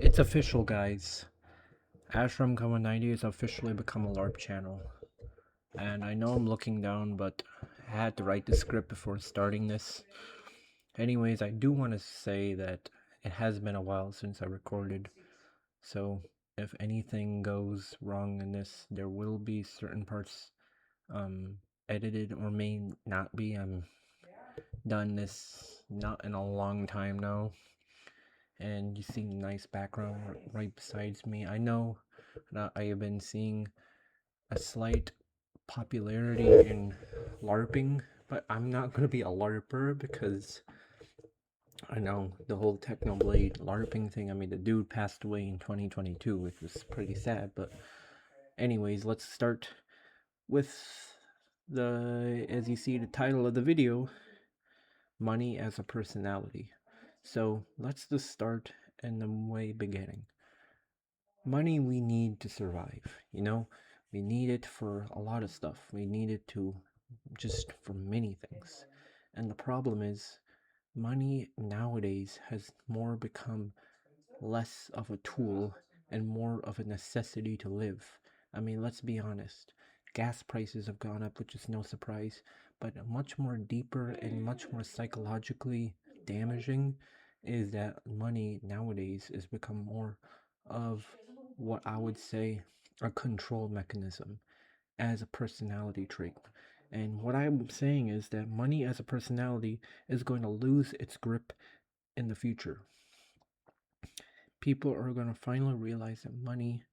It's official, guys. Ashram Kama 90 has officially become a LARP channel. And I know I'm looking down, but I had to write the script before starting this. Anyways, I do want to say that it has been a while since I recorded. So if anything goes wrong in this, there will be certain parts um, edited or may not be. I'm done this not in a long time now. And you see nice background right besides me. I know that I have been seeing a slight popularity in LARPing, but I'm not gonna be a LARPer because I know the whole Technoblade LARPing thing. I mean, the dude passed away in 2022, which was pretty sad. But anyways, let's start with as you see the title of the video, money as a personality. So let's just start in the way beginning. Money we need to survive, we need it for a lot of stuff. We need it to just for many things. And the problem is money nowadays has more become less of a tool and more of a necessity to live. I mean, let's be honest. Gas prices have gone up, which is no surprise, but much more deeper and much more psychologically damaging is that money nowadays has become more of what I would say a control mechanism as a personality trait. And what I'm saying is that money as a personality is going to lose its grip in the future. People are going to finally realize that money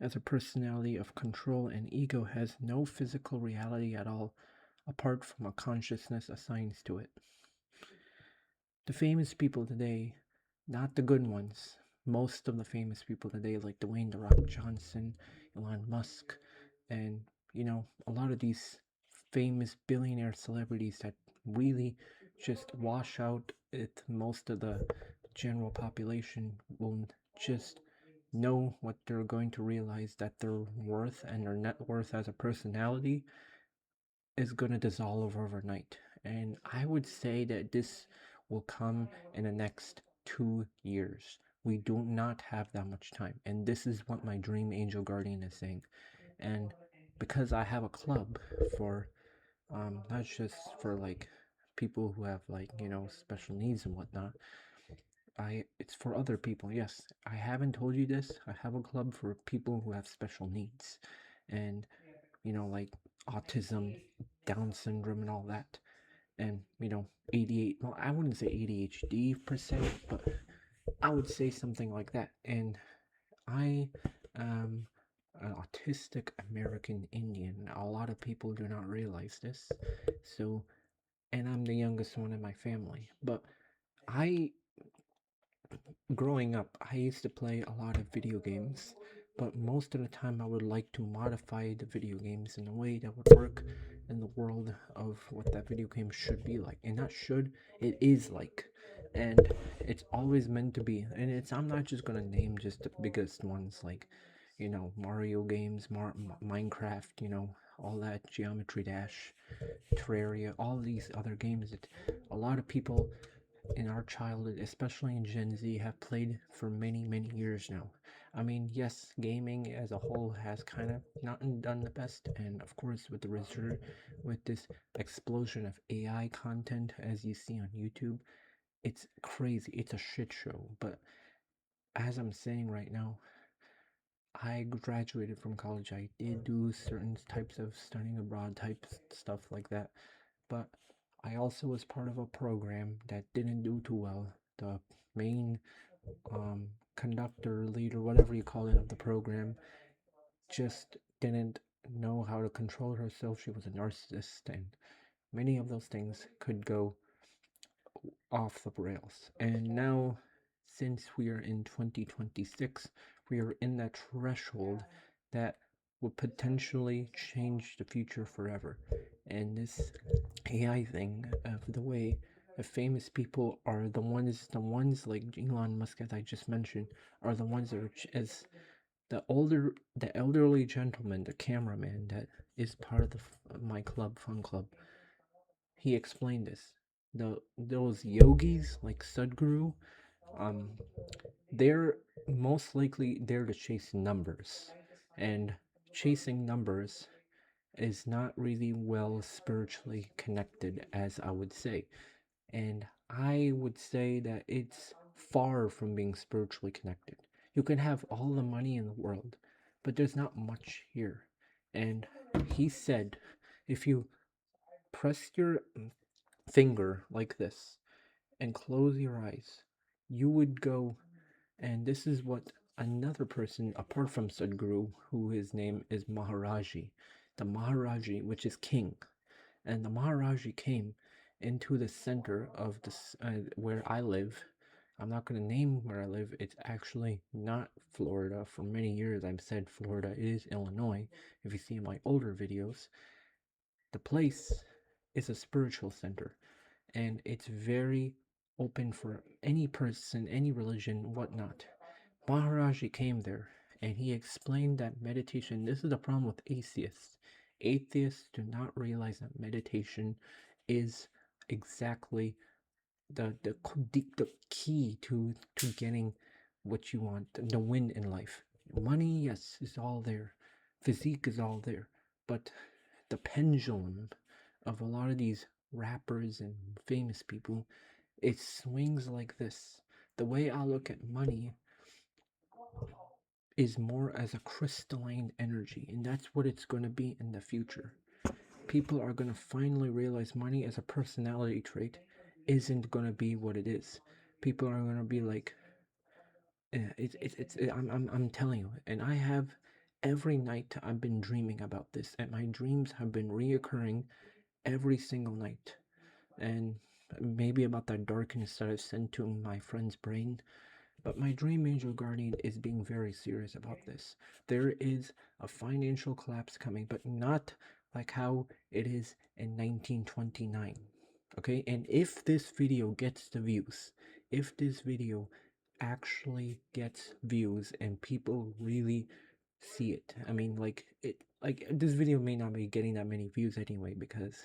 as a personality of control and ego has no physical reality at all apart from a consciousness assigned to it. The famous people today, not the good ones, most of the famous people today, like Dwayne The Rock Johnson, Elon Musk, and a lot of these famous billionaire celebrities that really just wash out it. Most of the general population will just know what they're going to realize that their worth and their net worth as a personality is going to dissolve overnight. And I would say that this will come in the next 2 years. We do not have that much time. And this is what my dream angel guardian is saying. And because I have a club for not just for like people who have like, special needs and whatnot. It's for other people. Yes, I haven't told you this. I have a club for people who have special needs. And like autism, Down syndrome, and all that. And, 88, well, I wouldn't say ADHD per se, but I would say something like that. And I am an autistic American Indian. A lot of people do not realize this. So, and I'm the youngest one in my family. But I growing up, I used to play a lot of video games, but most of the time I would like to modify the video games in a way that would work in the world of what that video game should be like. And not should, it is like. And it's always meant to be. And I'm not just gonna name just the biggest ones like, Mario games, Minecraft, all that, Geometry Dash, Terraria, all these other games that a lot of people in our childhood, especially in Gen Z, have played for many, many years now. I mean, yes, gaming as a whole has kind of not done the best, and of course, with this explosion of AI content, as you see on YouTube, it's crazy. It's a shit show. But as I'm saying right now, I graduated from college. I did do certain types of studying abroad type stuff like that, but I also was part of a program that didn't do too well. The main conductor, leader, whatever you call it, of the program just didn't know how to control herself. She was a narcissist, and many of those things could go off the rails. And now, since we are in 2026, we are in that threshold that will potentially change the future forever. And this AI thing of the way the famous people are the ones like Elon Musk, as I just mentioned, are the ones that are as the elderly gentleman, the cameraman that is part of my club, Fun Club. He explained this. Those yogis like Sadhguru, um, they're most likely there to chase numbers. And chasing numbers is not really well spiritually connected, as I would say. And I would say that it's far from being spiritually connected. You can have all the money in the world, but there's not much here. And he said, if you press your finger like this and close your eyes, you would go, and this is what another person apart from Sadhguru, who his name is Maharaji, the Maharaji, which is king, and the Maharaji came into the center of this where I live. I'm not going to name where I live. It's actually not Florida. For many years I've said Florida. It is Illinois. If you see my older videos, the place is a spiritual center, and it's very open for any person, any religion, whatnot. Maharaji came there and he explained that meditation, this is the problem with atheists. Atheists do not realize that meditation is exactly the key to getting what you want, the win in life. Money, yes, is all there. Physique is all there. But the pendulum of a lot of these rappers and famous people, it swings like this. The way I look at money is more as a crystalline energy, and that's what it's going to be in the future. People are going to finally realize money as a personality trait isn't going to be what it is. People are going to be like, I'm telling you, and I have every night I've been dreaming about this, and my dreams have been reoccurring every single night. And maybe about that darkness that I've sent to my friend's brain. But my dream angel guardian is being very serious about this. There is a financial collapse coming, but not like how it is in 1929. Okay, and if this video gets the views, if this video actually gets views and people really see it, I mean, like this video may not be getting that many views anyway, because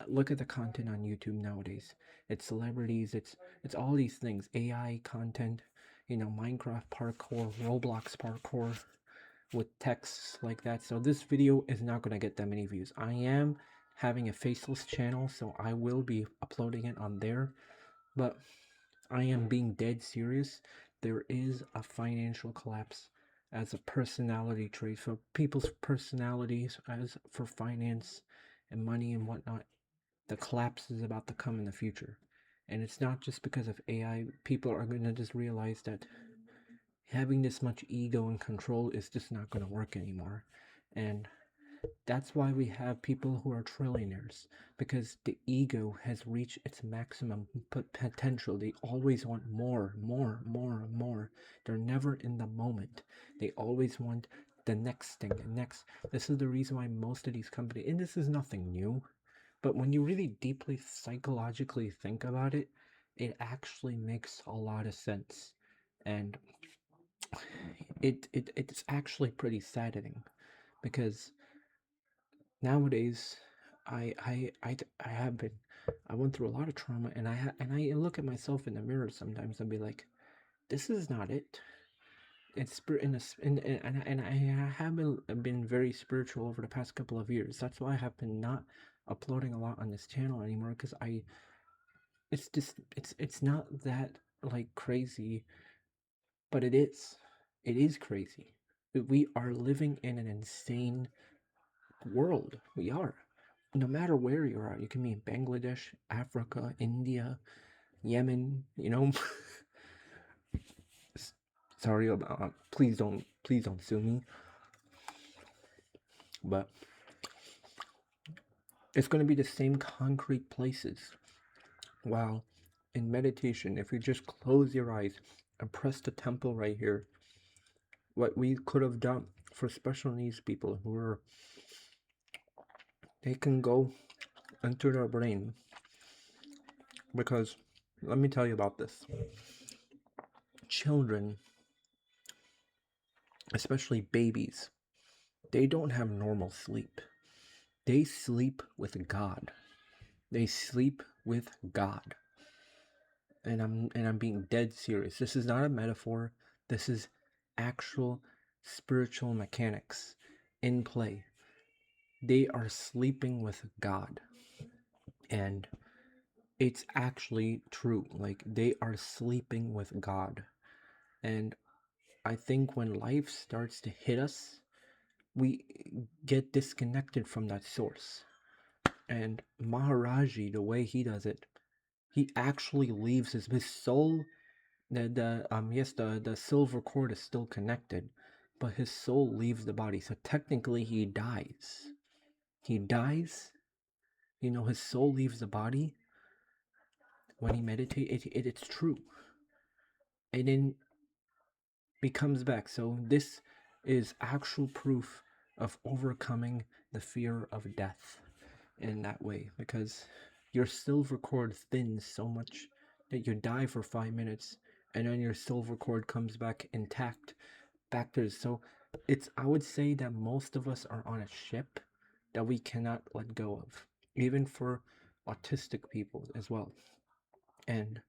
look at the content on YouTube nowadays. It's celebrities, it's all these things, AI content, Minecraft parkour, Roblox parkour with texts like that. So this video is not going to get that many views. I am having a faceless channel, so I will be uploading it on there, but I am being dead serious. There is a financial collapse as a personality trait for people's personalities, as for finance and money and whatnot. The collapse is about to come in the future. And it's not just because of AI. People are going to just realize that having this much ego and control is just not going to work anymore. And that's why we have people who are trillionaires, because the ego has reached its maximum potential. They always want more, more, more, more. They're never in the moment. They always want the next thing, the next. This is the reason why most of these companies, and this is nothing new, but when you really deeply psychologically think about it, it actually makes a lot of sense. And it's actually pretty saddening, because nowadays I went through a lot of trauma, and I look at myself in the mirror sometimes and be like, this is not it. It's and I haven't been very spiritual over the past couple of years. That's why I have been not uploading a lot on this channel anymore, because it's just it's not that like crazy, but it is crazy. We are living in an insane world. We are. No matter where you are, you can be in Bangladesh, Africa, India, Yemen, sorry about, please don't sue me, but it's going to be the same concrete places. While in meditation, if you just close your eyes and press the temple right here, what we could have done for special needs people they can go into their brain. Because let me tell you about this. Children, especially babies, they don't have normal sleep. They sleep with God. They sleep with God. And I'm being dead serious. This is not a metaphor. This is actual spiritual mechanics in play. They are sleeping with God. And it's actually true. Like, they are sleeping with God. And I think when life starts to hit us, we get disconnected from that source. And Maharaji, the way he does it, he actually leaves his soul. The silver cord is still connected, but his soul leaves the body. So technically, he dies. He dies. His soul leaves the body when he meditates. It's true, and then he comes back. So this is actual proof of overcoming the fear of death in that way, because your silver cord thins so much that you die for 5 minutes, and then your silver cord comes back intact back to. So I would say that most of us are on a ship that we cannot let go of, even for autistic people as well. And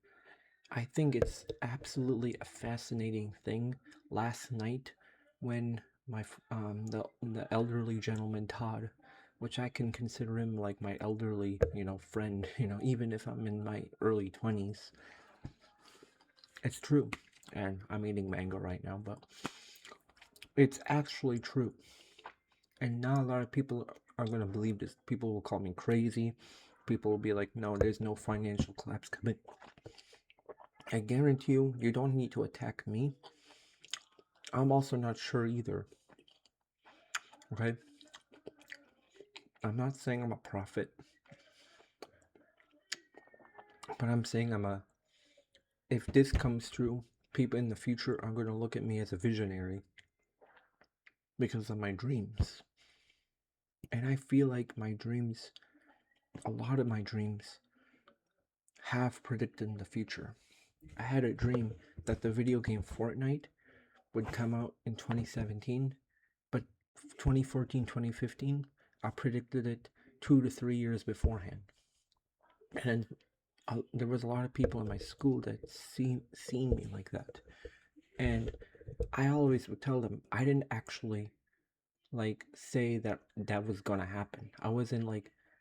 I think it's absolutely a fascinating thing. Last night, when the elderly gentleman Todd, which I can consider him like my elderly friend, even if I'm in my early 20s, it's true. And I'm eating mango right now, but it's actually true. And not a lot of people are gonna believe this. People will call me crazy. People will be like, no, there's no financial collapse coming. I guarantee you, you don't need to attack me. I'm also not sure either. Okay? I'm not saying I'm a prophet, but I'm saying if this comes true, people in the future are going to look at me as a visionary because of my dreams. And I feel like a lot of my dreams, have predicted the future. I had a dream that the video game Fortnite would come out in 2017, but 2014, 2015, I predicted it 2 to 3 years beforehand. And there was a lot of people in my school that seen me like that. And I always would tell them I didn't actually say that was gonna happen. I wasn't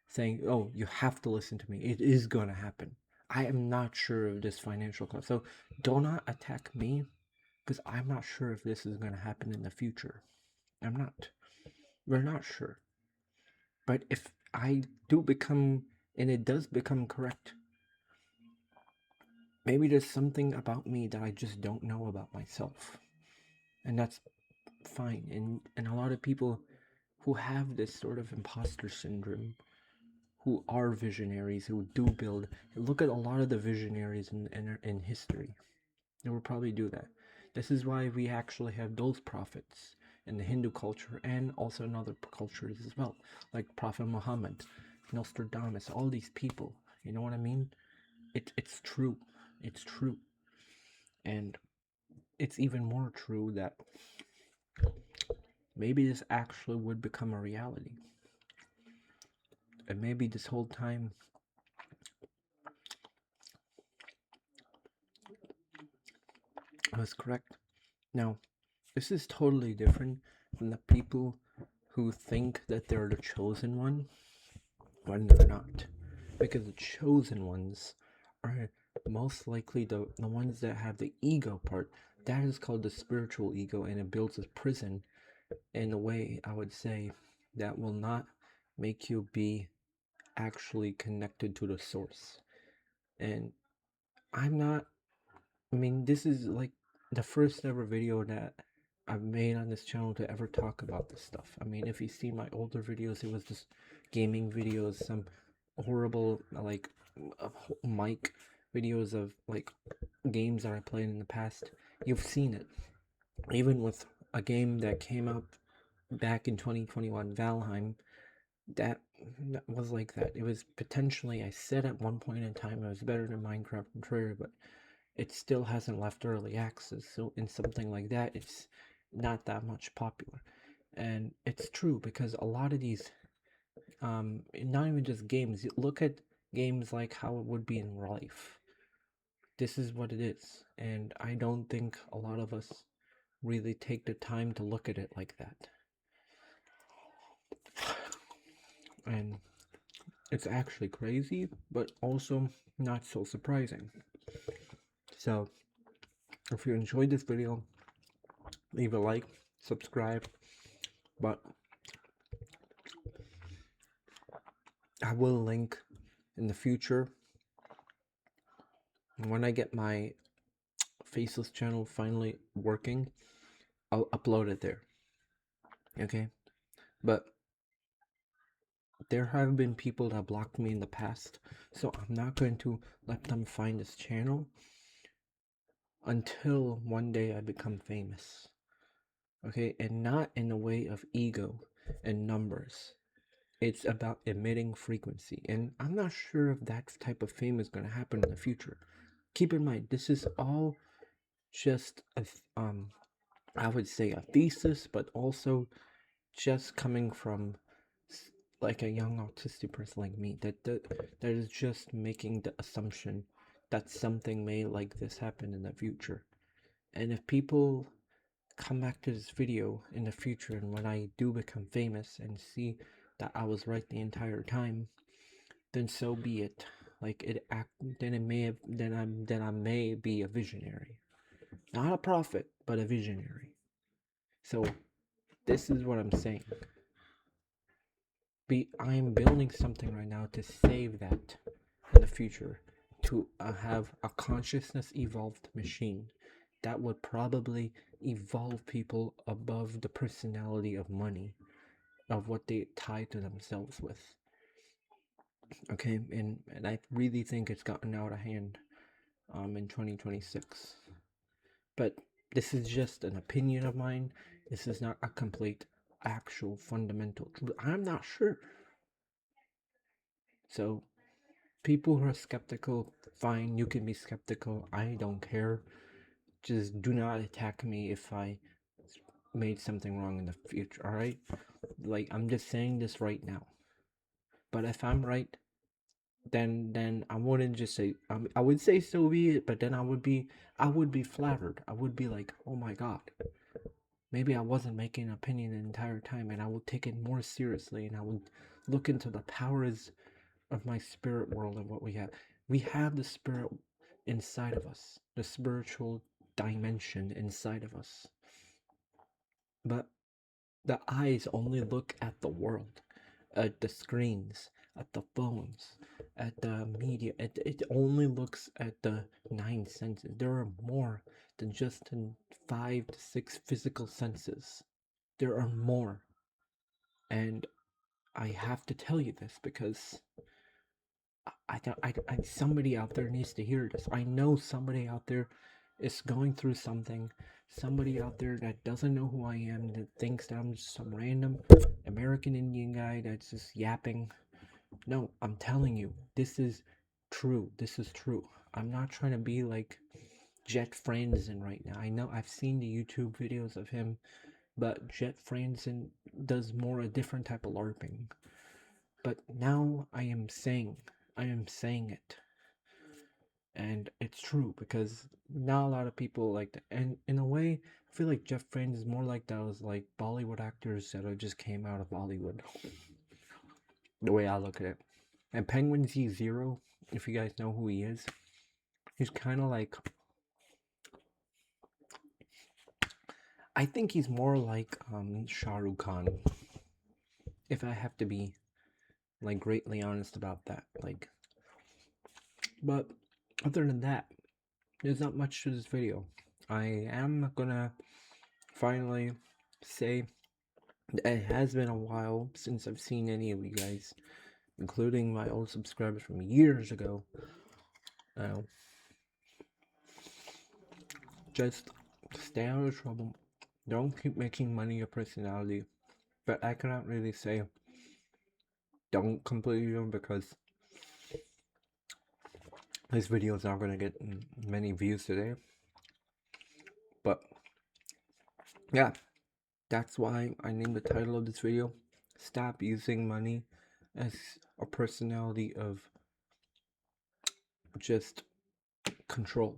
saying, oh, you have to listen to me, it is gonna happen. I am not sure of this financial collapse, so do not attack me, because I'm not sure if this is gonna happen in the future. I'm not. We're not sure. But if I do become, and it does become correct, maybe there's something about me that I just don't know about myself. And that's fine. And a lot of people who have this sort of imposter syndrome, who are visionaries, who do build, look at a lot of the visionaries in history. They will probably do that. This is why we actually have those prophets in the Hindu culture and also in other cultures as well, like Prophet Muhammad, Nostradamus, all these people. You know what I mean? It's true. It's true. And it's even more true that maybe this actually would become a reality. And maybe this whole time I was correct. Now, this is totally different from the people who think that they're the chosen one when they're not. Because the chosen ones are most likely the ones that have the ego part. That is called the spiritual ego, and it builds a prison in a way, I would say, that will not make you be actually connected to the source. And I'm not, this is like the first ever video that I've made on this channel to ever talk about this stuff. If you see my older videos, it was just gaming videos, some horrible mic videos of games that I played in the past. You've seen it. Even with a game that came out back in 2021, Valheim, that was like that. It was potentially, I said at one point in time, it was better than Minecraft and Terraria, but it still hasn't left early access. So in something like that, it's not that much popular. And it's true, because a lot of these, not even just games, look at games like how it would be in life. this is what it is. And I don't think a lot of us really take the time to look at it like that. And it's actually crazy, but also not so surprising. So, if you enjoyed this video, leave a like, subscribe, but I will link in the future when I get my Faceless channel finally working. I'll upload it there. Okay? But there have been people that blocked me in the past, so I'm not going to let them find this channel until one day I become famous. Okay? And not in a way of ego and numbers. It's about emitting frequency, and I'm not sure if that type of fame is going to happen in the future. Keep in mind, this is all just I would say a thesis, but also just coming from like a young autistic person like me that is just making the assumption that something may like this happen in the future. And if people come back to this video in the future, and when I do become famous and see that I was right the entire time, then so be it. Like then it may have, then I may be a visionary, not a prophet, but a visionary. So this is what I'm saying. I'm building something right now to save that in the future, to have a consciousness evolved machine that would probably evolve people above the personality of money, of what they tie to themselves with. Okay, and I really think it's gotten out of hand in 2026. But this is just an opinion of mine. This is not a complete, actual, fundamental truth. I'm not sure. So, people who are skeptical, fine, you can be skeptical. I don't care. Just do not attack me if I made something wrong in the future, alright? Like, I'm just saying this right now. But if I'm right, then I wouldn't just say, I would say so be it, but then I would be flattered. I would be like, oh my god, maybe I wasn't making an opinion the entire time, and I would take it more seriously, and I would look into the powers of my spirit world and what we have. We have the spirit inside of us, the spiritual dimension inside of us. But the eyes only look at the world, at the screens, at the phones, at the media. It only looks at the 9 senses. There are more than just 5 to 6 physical senses. There are more. And I have to tell you this because somebody out there needs to hear this. I know somebody out there is going through something. Somebody out there that doesn't know who I am, that thinks that I'm just some random American Indian guy that's just yapping. No, I'm telling you, this is true. This is true. I'm not trying to be like Jet Franzen right now. I know I've seen the YouTube videos of him, but Jet Franzen does more a different type of LARPing. But now I am saying it. And it's true because not a lot of people like that. And in a way, I feel like Jeff Franz is more like those like Bollywood actors that just came out of Bollywood. The way I look at it. And Penguin Z0, if you guys know who he is, he's kind of like, I think he's more like Shah Rukh Khan. If I have to be like greatly honest about that, like. But other than that, there's not much to this video. I am gonna finally say it has been a while since I've seen any of you guys, including my old subscribers from years ago. Just stay out of trouble. Don't keep making money your personality. But I cannot really say don't completely do because this video is not going to get many views today. But yeah, that's why I named the title of this video, Stop Using Money as a Personality of just control.